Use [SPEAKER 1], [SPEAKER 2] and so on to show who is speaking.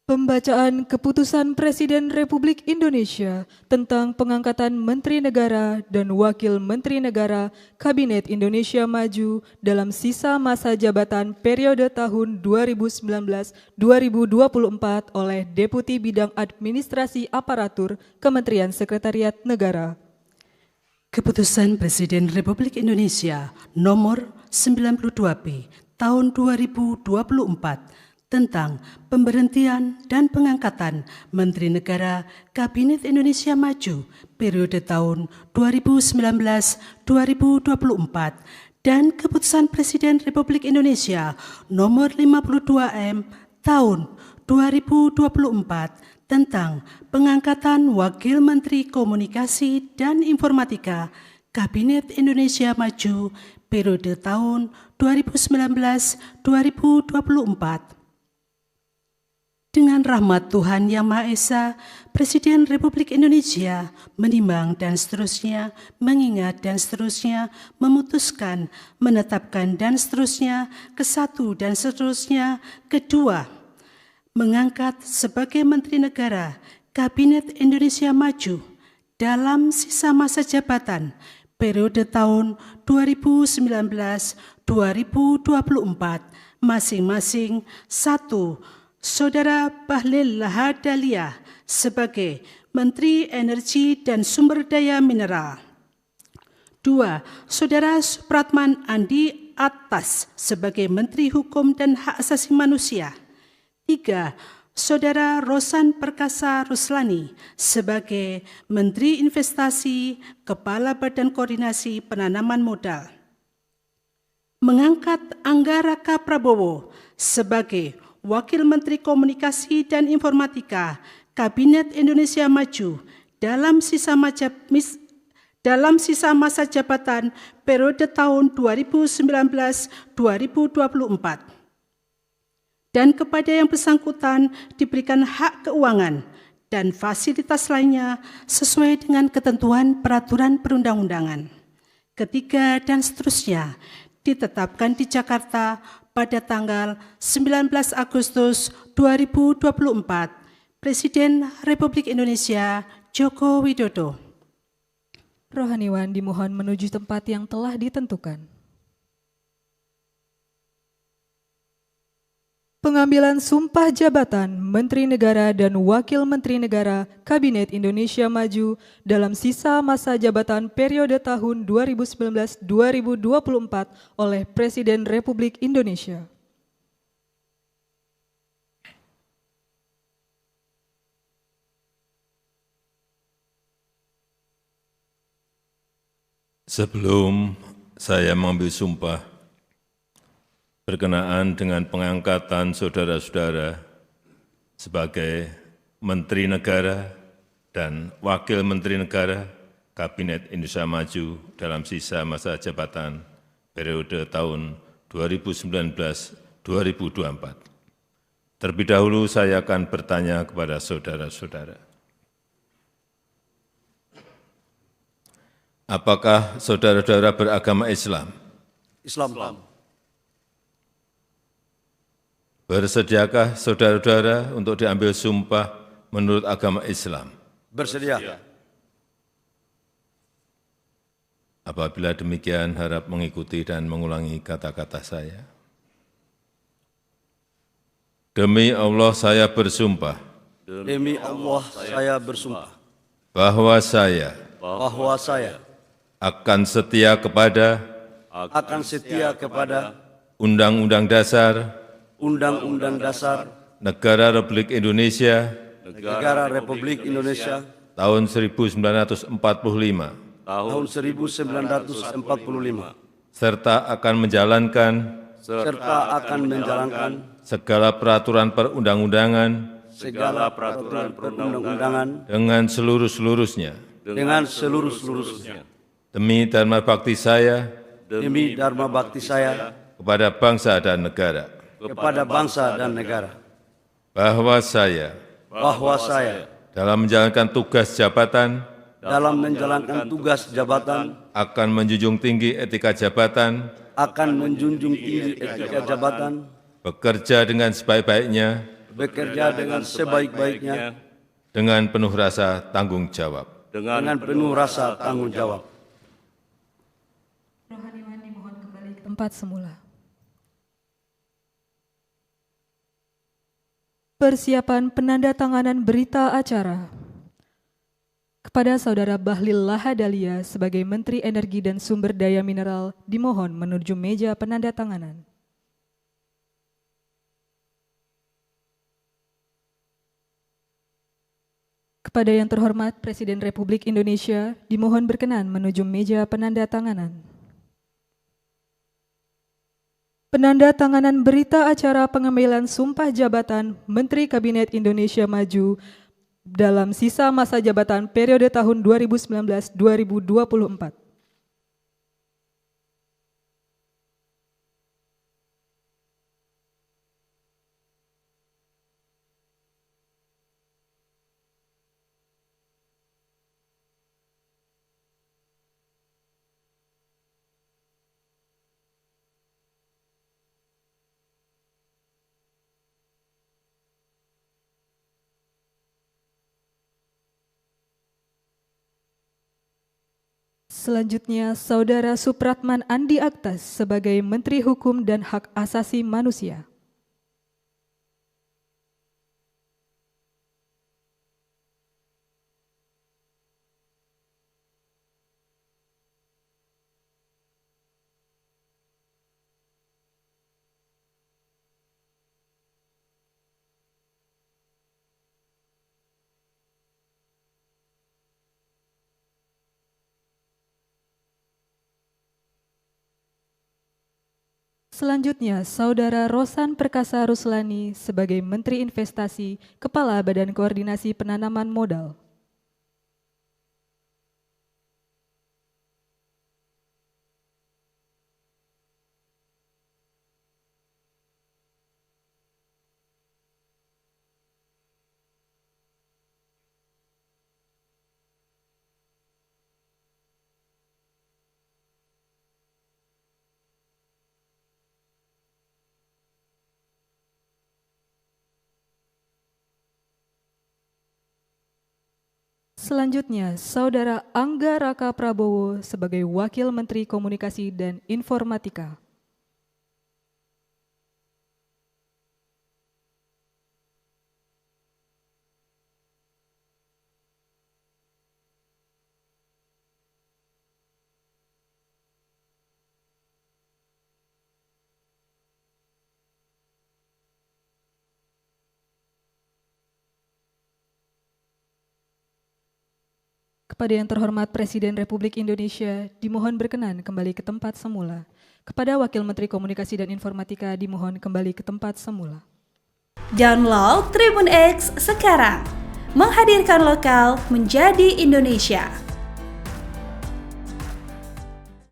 [SPEAKER 1] Pembacaan Keputusan Presiden Republik Indonesia tentang pengangkatan Menteri Negara dan Wakil Menteri Negara Kabinet Indonesia Maju dalam sisa masa jabatan periode tahun 2019-2024 oleh Deputi Bidang Administrasi Aparatur Kementerian Sekretariat Negara.
[SPEAKER 2] Keputusan Presiden Republik Indonesia Nomor 92B Tahun 2024 tentang pemberhentian dan pengangkatan Menteri Negara Kabinet Indonesia Maju periode tahun 2019-2024 dan Keputusan Presiden Republik Indonesia Nomor 52M Tahun 2024 tentang pengangkatan Wakil Menteri Komunikasi dan Informatika Kabinet Indonesia Maju periode tahun 2019-2024. Dengan rahmat Tuhan Yang Maha Esa, Presiden Republik Indonesia menimbang dan seterusnya, mengingat dan seterusnya, memutuskan, menetapkan dan seterusnya, kesatu dan seterusnya, kedua, mengangkat sebagai Menteri Negara Kabinet Indonesia Maju dalam sisa masa jabatan periode tahun 2019-2024 masing-masing. 1. Saudara Bahlil Lahadalia sebagai Menteri Energi dan Sumber Daya Mineral. 2. Saudara Supratman Andi Atas sebagai Menteri Hukum dan Hak Asasi Manusia. 3. Saudara Rosan Perkasa Ruslani sebagai Menteri Investasi, Kepala Badan Koordinasi Penanaman Modal. Mengangkat Anggaraka Prabowo sebagai Wakil Menteri Komunikasi dan Informatika Kabinet Indonesia Maju dalam sisa masa jabatan periode tahun 2019-2024. Dan kepada yang bersangkutan diberikan hak keuangan dan fasilitas lainnya sesuai dengan ketentuan peraturan perundang-undangan. Ketiga dan seterusnya ditetapkan di Jakarta pada tanggal 19 Agustus 2024, Presiden Republik Indonesia Joko Widodo.
[SPEAKER 1] Rohaniwan dimohon menuju tempat yang telah ditentukan. Pengambilan sumpah jabatan Menteri Negara dan Wakil Menteri Negara Kabinet Indonesia Maju dalam sisa masa jabatan periode tahun 2019-2024 oleh Presiden Republik Indonesia.
[SPEAKER 3] Sebelum saya mengambil sumpah berkenaan dengan pengangkatan saudara-saudara sebagai Menteri Negara dan Wakil Menteri Negara Kabinet Indonesia Maju dalam sisa masa jabatan periode tahun 2019-2024. Terlebih dahulu saya akan bertanya kepada saudara-saudara. Apakah saudara-saudara beragama Islam?
[SPEAKER 4] Islam.
[SPEAKER 3] Bersediakah saudara-saudara untuk diambil sumpah menurut agama Islam?
[SPEAKER 4] Bersedia.
[SPEAKER 3] Apabila demikian, harap mengikuti dan mengulangi kata-kata saya. Demi Allah saya bersumpah.
[SPEAKER 4] Demi Allah saya bersumpah.
[SPEAKER 3] Bahwa saya.
[SPEAKER 4] Akan setia kepada.
[SPEAKER 3] Undang-Undang Dasar. Negara Republik Indonesia. Tahun 1945. Serta akan menjalankan. Segala peraturan perundang-undangan. Dengan seluruh-seluruhnya. Demi dharma bakti saya. Kepada bangsa dan negara. Bahwa saya. Dalam menjalankan tugas jabatan. Akan menjunjung tinggi etika jabatan.
[SPEAKER 4] Akan menjunjung tinggi etika jabatan.
[SPEAKER 3] Bekerja dengan sebaik-baiknya.
[SPEAKER 4] bekerja dengan sebaik-baiknya
[SPEAKER 3] dengan penuh rasa tanggung jawab.
[SPEAKER 4] dengan penuh rasa tanggung jawab.
[SPEAKER 1] Rohaniwan dimohon kembali ke tempat semula. Persiapan penandatanganan berita acara. Kepada Saudara Bahlil Lahadalia sebagai Menteri Energi dan Sumber Daya Mineral dimohon menuju meja penandatanganan. Kepada yang terhormat Presiden Republik Indonesia dimohon berkenan menuju meja penandatanganan. Penandatanganan berita acara pengambilan sumpah jabatan Menteri Kabinet Indonesia Maju dalam sisa masa jabatan periode tahun 2019-2024. Selanjutnya, Saudara Supratman Andi Aktas sebagai Menteri Hukum dan Hak Asasi Manusia. Selanjutnya, Saudara Rosan Perkasa Ruslani sebagai Menteri Investasi, Kepala Badan Koordinasi Penanaman Modal. Selanjutnya, Saudara Angga Raka Prabowo sebagai Wakil Menteri Komunikasi dan Informatika. Kepada yang terhormat Presiden Republik Indonesia, dimohon berkenan kembali ke tempat semula. Kepada Wakil Menteri Komunikasi dan Informatika, dimohon kembali ke tempat semula.
[SPEAKER 5] Download Tribun X sekarang, menghadirkan lokal menjadi Indonesia.